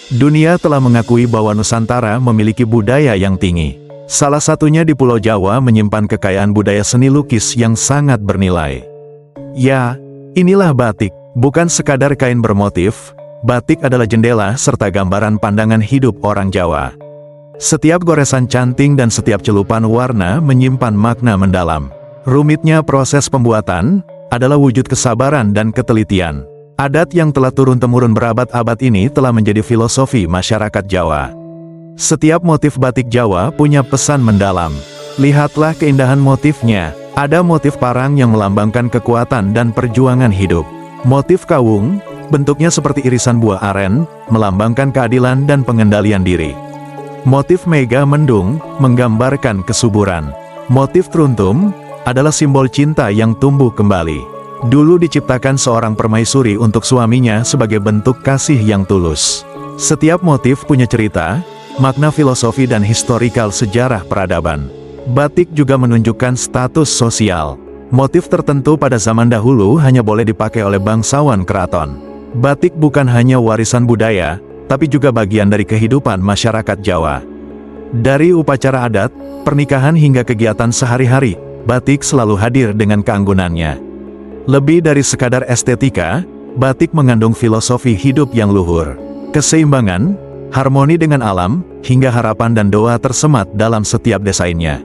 Dunia telah mengakui bahwa Nusantara memiliki budaya yang tinggi. Salah satunya di Pulau Jawa menyimpan kekayaan budaya seni lukis yang sangat bernilai. Ya, inilah batik, bukan sekadar kain bermotif. Batik adalah jendela serta gambaran pandangan hidup orang Jawa. Setiap goresan canting dan setiap celupan warna menyimpan makna mendalam. Rumitnya proses pembuatan adalah wujud kesabaran dan ketelitian. Adat yang telah turun-temurun berabad-abad ini telah menjadi filosofi masyarakat Jawa. Setiap motif batik Jawa punya pesan mendalam. Lihatlah keindahan motifnya. Ada motif parang yang melambangkan kekuatan dan perjuangan hidup. Motif kawung, bentuknya seperti irisan buah aren, melambangkan keadilan dan pengendalian diri. Motif mega mendung, menggambarkan kesuburan. Motif teruntum, adalah simbol cinta yang tumbuh kembali. Dulu diciptakan seorang permaisuri untuk suaminya sebagai bentuk kasih yang tulus. Setiap motif punya cerita, makna filosofi dan historikal sejarah peradaban. Batik juga menunjukkan status sosial. Motif tertentu pada zaman dahulu hanya boleh dipakai oleh bangsawan keraton. Batik bukan hanya warisan budaya, tapi juga bagian dari kehidupan masyarakat Jawa. Dari upacara adat, pernikahan hingga kegiatan sehari-hari, batik selalu hadir dengan keanggunannya. Lebih dari sekadar estetika, batik mengandung filosofi hidup yang luhur. Keseimbangan, harmoni dengan alam, hingga harapan dan doa tersemat dalam setiap desainnya.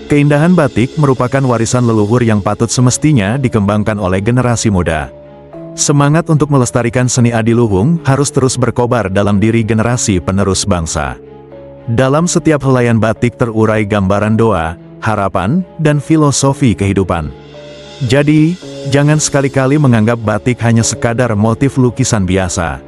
Keindahan batik merupakan warisan leluhur yang patut semestinya dikembangkan oleh generasi muda. Semangat untuk melestarikan seni adiluhung harus terus berkobar dalam diri generasi penerus bangsa. Dalam setiap helaian batik terurai gambaran doa, harapan, dan filosofi kehidupan. Jadi, jangan sekali-kali menganggap batik hanya sekadar motif lukisan biasa.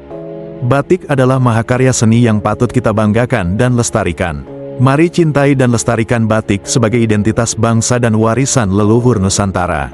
Batik adalah mahakarya seni yang patut kita banggakan dan lestarikan. Mari cintai dan lestarikan batik sebagai identitas bangsa dan warisan leluhur Nusantara.